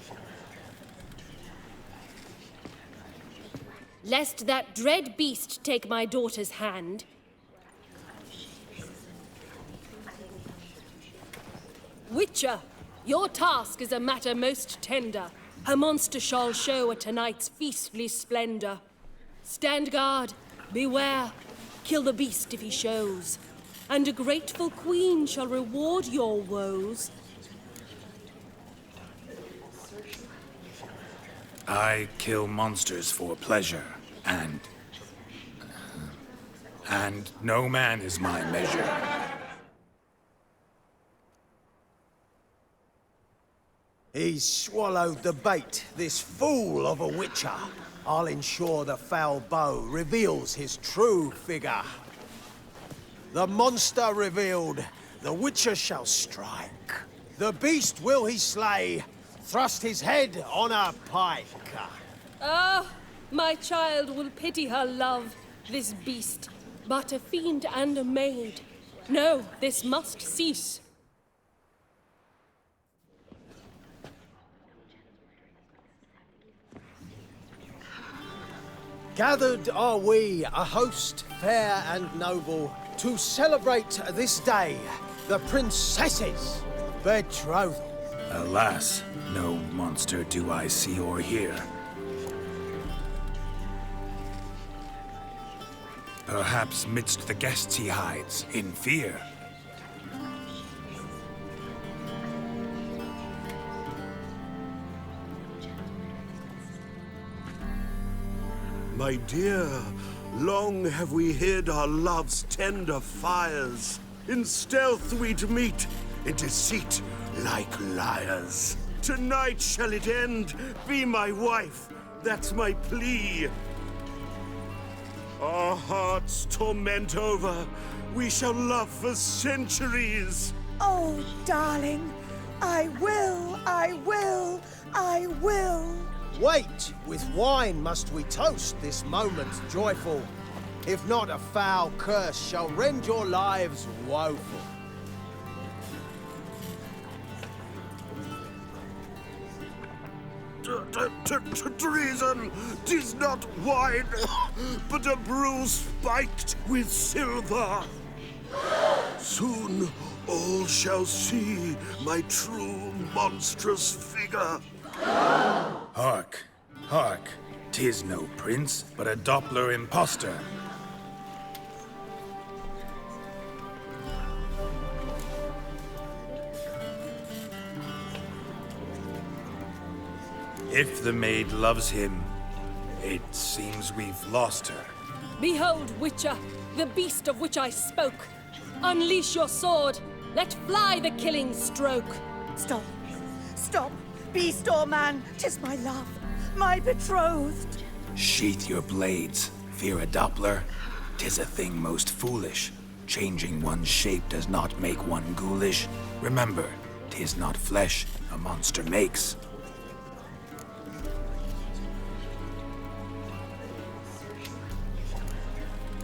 Lest that dread beast take my daughter's hand. Witcher, your task is a matter most tender. Her monster shall show at tonight's feastly splendor. Stand guard, beware, kill the beast if he shows, and a grateful queen shall reward your woes. I kill monsters for pleasure, and no man is my measure. He's swallowed the bait, this fool of a witcher. I'll ensure the foul bow reveals his true figure. The monster revealed, the witcher shall strike. The beast will he slay, thrust his head on a pike. Ah, my child will pity her love, this beast, but a fiend and a maid. No, this must cease. Gathered are we, a host fair and noble, to celebrate this day, the princess's betrothal. Alas, no monster do I see or hear. Perhaps midst the guests he hides, in fear. My dear, long have we hid our love's tender fires. In stealth we'd meet, in deceit like liars. Tonight shall it end, be my wife, that's my plea. Our hearts torment over, we shall love for centuries. Oh, darling, I will, I will, I will. Wait, with wine must we toast this moment joyful. If not, a foul curse shall rend your lives woeful. Treason! 'Tis not wine, but a brew spiked with silver. Soon all shall see my true monstrous figure. Hark, hark, 'tis no prince, but a Doppler impostor. If the maid loves him, it seems we've lost her. Behold, Witcher, the beast of which I spoke. Unleash your sword. Let fly the killing stroke. Stop. Stop. Beast or man, 'tis my love, my betrothed. Sheath your blades, fear a Doppler. 'Tis a thing most foolish. Changing one's shape does not make one ghoulish. Remember, 'tis not flesh a monster makes.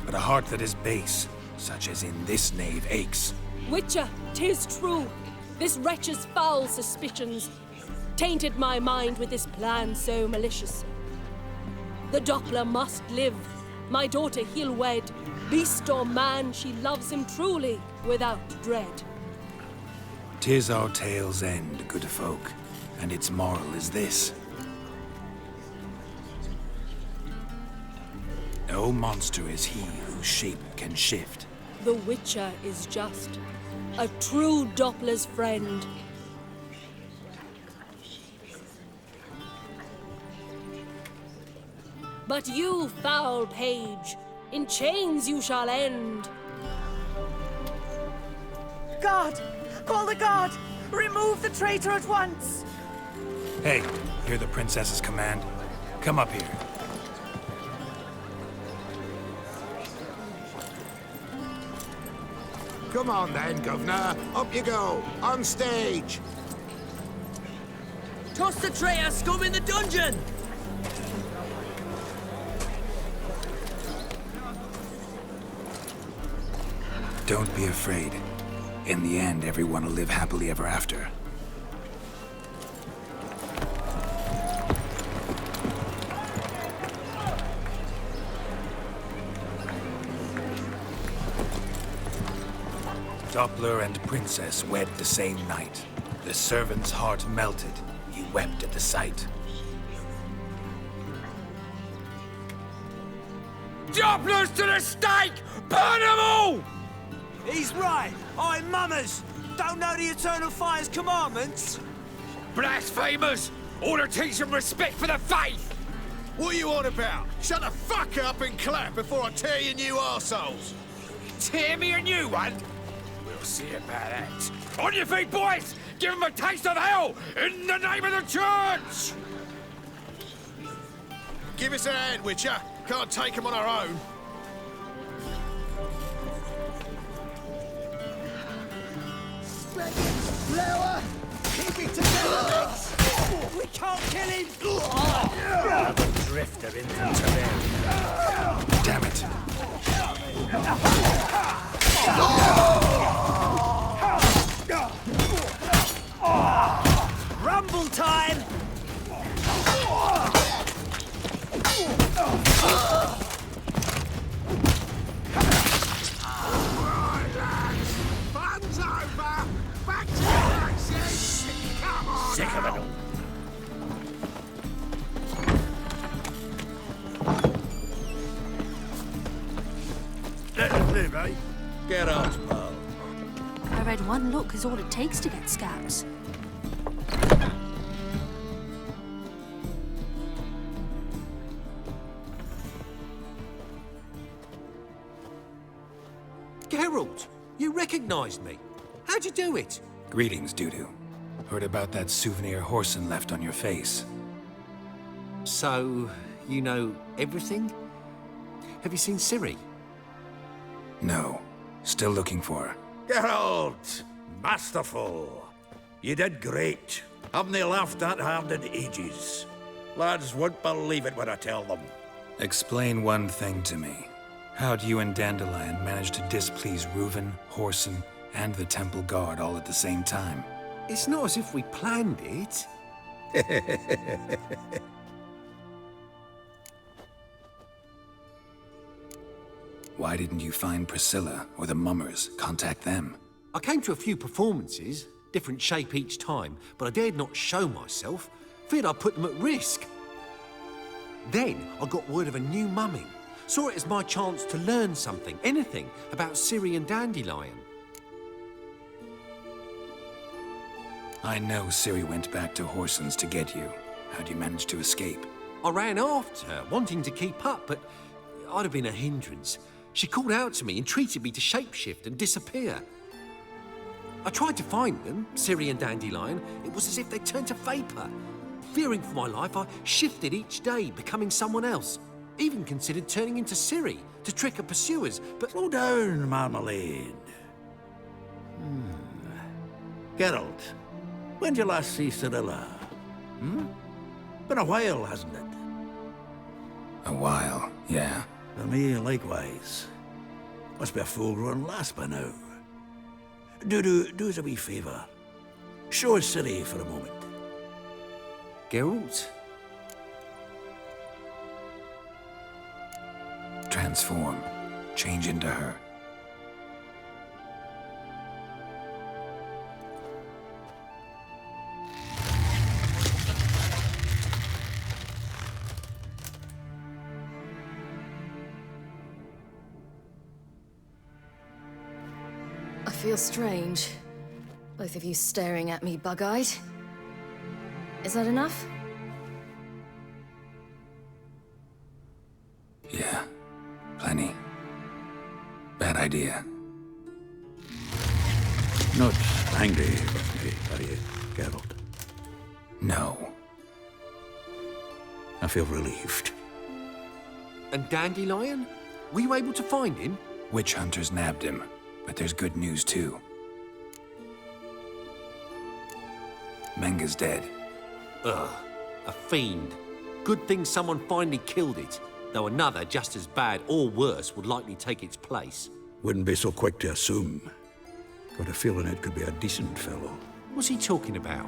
But a heart that is base, such as in this knave aches. Witcher, 'tis true. This wretch's foul suspicions tainted my mind with this plan so malicious. The Doppler must live. My daughter he'll wed. Beast or man, she loves him truly, without dread. 'Tis our tale's end, good folk, and its moral is this. No monster is he whose shape can shift. The Witcher is just a true Doppler's friend. But you, foul page, in chains you shall end. Guard! Call the guard! Remove the traitor at once! Hey, hear the princess's command? Come up here. Come on then, Governor. Up you go. On stage. Toss the traitor scum in the dungeon! Don't be afraid. In the end, everyone will live happily ever after. Doppler and Princess wed the same night. The servant's heart melted. He wept at the sight. Dopplers to the stake! Burn them all! He's right. I'm mummers. Don't know the Eternal Fire's commandments. Blasphemers! Ought to teach them respect for the faith! What are you on about? Shut the fuck up and clap before I tear you new arseholes. Tear me a new one? We'll see about that. On your feet, boys! Give them a taste of hell in the name of the church! Give us a hand, Witcher. Can't take them on our own. Flower! Keep it together, we can't kill him! The drifter into Terraria. Damn it. Rumble time! Fun's over. Back to the races. Come on. Sick of it all. Let us live, eh? Get out, pal. I read one look is all it takes to get scabs. Geralt, you recognized me. How'd you do it? Greetings, Dudu. Heard about that souvenir Whoreson left on your face. So, you know everything? Have you seen Ciri? No. Still looking for her. Geralt! Masterful! You did great. Haven't they laughed that hard in ages? Lads won't believe it when I tell them. Explain one thing to me. How do you and Dandelion manage to displease Reuven, Whoreson, and the Temple Guard all at the same time? It's not as if we planned it. Why didn't you find Priscilla or the Mummers? Contact them. I came to a few performances, different shape each time, but I dared not show myself. Feared I'd put them at risk. Then I got word of a new mumming. Saw it as my chance to learn something, anything, about Ciri and Dandelion. I know Ciri went back to Whoreson's to get you. How'd you manage to escape? I ran after her, wanting to keep up, but I'd have been a hindrance. She called out to me, entreated me to shapeshift and disappear. I tried to find them, Ciri and Dandelion. It was as if they turned to vapor. Fearing for my life, I shifted each day, becoming someone else. Even considered turning into Ciri to trick her pursuers, but... Slow down, Marmalade. Geralt, when did you last see Cirilla? Been a while, hasn't it? A while, yeah. For me, likewise. Must be a full-grown lass by now. Do us a wee favour. Show us Ciri for a moment. Geralt? Transform. Change into her. Feels strange. Both of you staring at me bug-eyed. Is that enough? Yeah, plenty. Bad idea. Not angry with me, are you, Geralt? No. I feel relieved. And Dandelion? Were you able to find him? Witch hunters nabbed him, but there's good news too. Menga's dead. Ugh, a fiend. Good thing someone finally killed it, though another just as bad or worse would likely take its place. Wouldn't be so quick to assume. Got a feeling it could be a decent fellow. What's he talking about?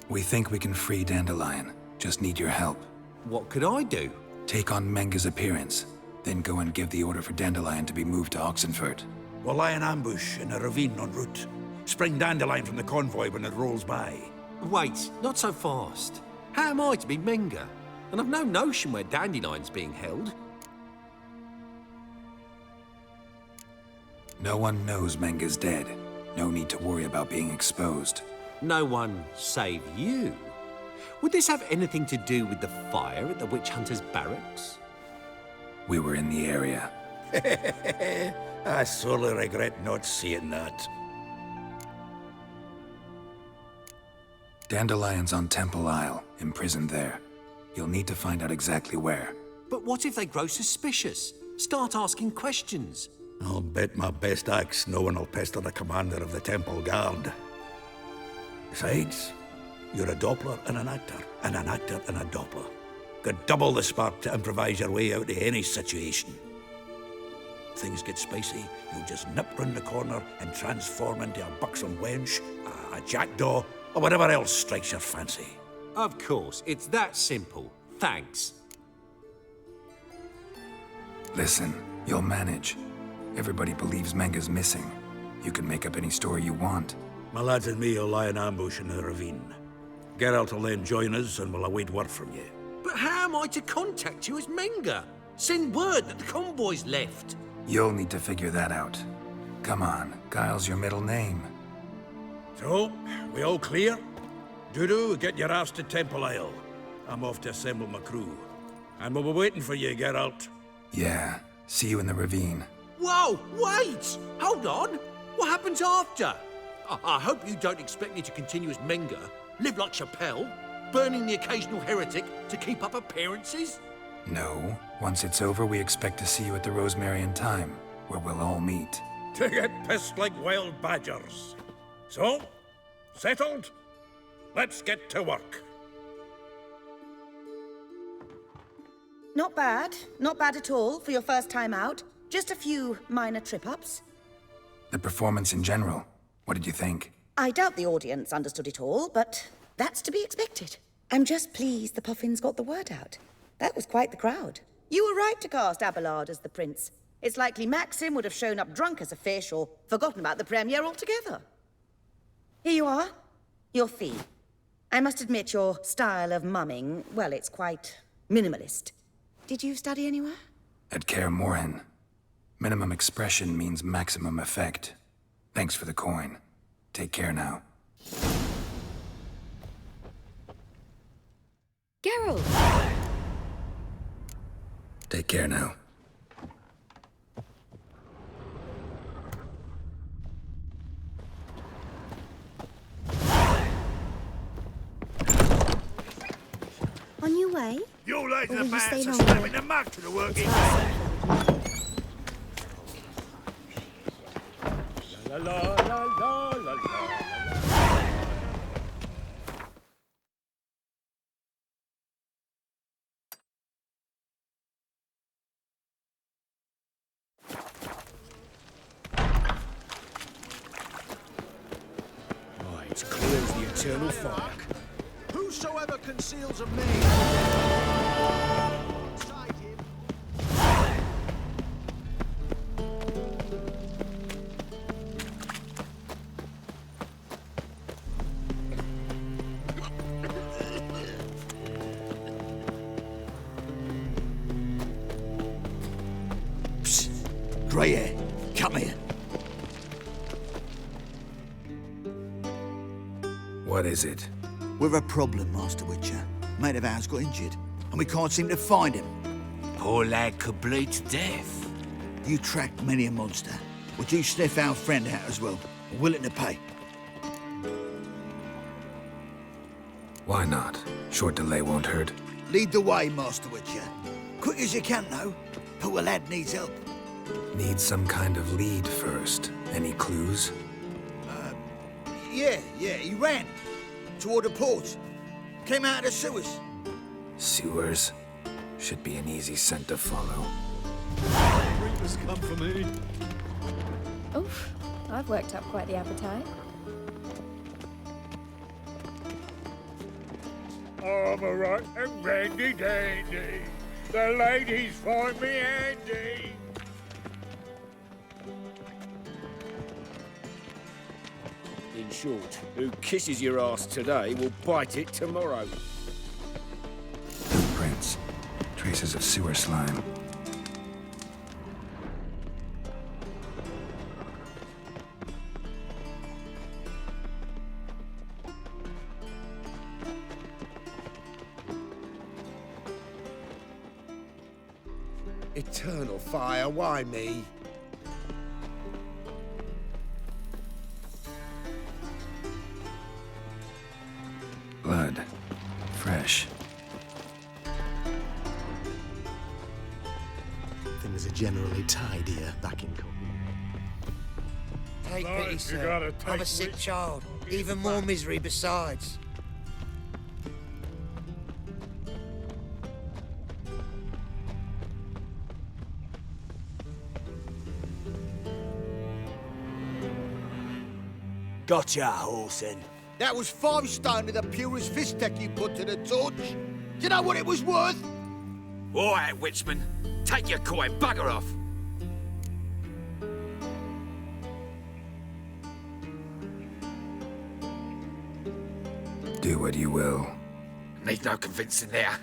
We think we can free Dandelion. Just need your help. What could I do? Take on Menga's appearance, then go and give the order for Dandelion to be moved to Oxenfurt. We'll lie in ambush in a ravine en route. Spring Dandelion from the convoy when it rolls by. Wait, not so fast. How am I to be Menga? And I've no notion where Dandelion's being held. No one knows Menga's dead. No need to worry about being exposed. No one save you? Would this have anything to do with the fire at the witch hunters' barracks? We were in the area. I sorely regret not seeing that. Dandelion's on Temple Isle, imprisoned there. You'll need to find out exactly where. But what if they grow suspicious? Start asking questions? I'll bet my best axe no one will pester the commander of the Temple Guard. Besides, you're a Doppler and an actor and a Doppler. Got double the spark to improvise your way out of any situation. Things get spicy, you just nip round the corner and transform into a buxom wench, a jackdaw, or whatever else strikes your fancy. Of course, it's that simple. Thanks. Listen, you'll manage. Everybody believes Menga's missing. You can make up any story you want. My lads and me will lie in ambush in the ravine. Geralt will then join us and we'll await word from you. But how am I to contact you as Menga? Send word that the convoy's left. You'll need to figure that out. Come on, Guile's your middle name. So, we all clear? Dudu, get your ass to Temple Isle. I'm off to assemble my crew. And we'll be waiting for you, Geralt. Yeah, see you in the ravine. Whoa, wait! Hold on! What happens after? I hope you don't expect me to continue as Menga, live like Chappelle, burning the occasional heretic to keep up appearances? No. Once it's over, we expect to see you at the Rosemary in Time, where we'll all meet. To get pissed like wild badgers. So, settled? Let's get to work. Not bad. Not bad at all for your first time out. Just a few minor trip-ups. The performance in general, what did you think? I doubt the audience understood it all, but that's to be expected. I'm just pleased the Puffins got the word out. That was quite the crowd. You were right to cast Abelard as the prince. It's likely Maxim would have shown up drunk as a fish or forgotten about the premiere altogether. Here you are. Your fee. I must admit your style of mumming, well, it's quite minimalist. Did you study anywhere? At Kaer Morhen. Minimum expression means maximum effect. Thanks for the coin. Take care now. Geralt! Take care now. On your way? You lads Or are will you stay bad, so longer? slamming the mark to the work in. La la la la la la. It's clear as the eternal fire. Whosoever conceals of me. Psst. grey hair. Come here. What is it? We've a problem, Master Witcher. Mate of ours got injured, and we can't seem to find him. Poor lad could bleed to death. You tracked many a monster. Would you sniff our friend out as well? We're willing to pay. Why not? Short delay won't hurt. Lead the way, Master Witcher. Quick as you can, though. Poor lad needs help. Need some kind of lead first. Any clues? Yeah, he ran. Toward the port. Came out of the sewers. Sewers? Should be an easy scent to follow. Reapers come for me. Oof, I've worked up quite the appetite. I'm a right and randy dandy. The ladies find me handy. In short, who kisses your ass today will bite it tomorrow. Footprints. Traces of sewer slime. Eternal fire, why me? Blood. Fresh. Things are generally tidier back in Cotton. Take Life, pity, you sir. gotta I'm a take sick which- child. Even more misery besides. Gotcha, Horsen. That was 5 stone of the purest fistek you put to the torch. Do you know what it was worth? All right, Witchman. Take your coin, bugger off. Do what you will. Need no convincing there.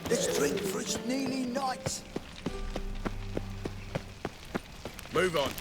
Let's drink for it's nearly night. Move on.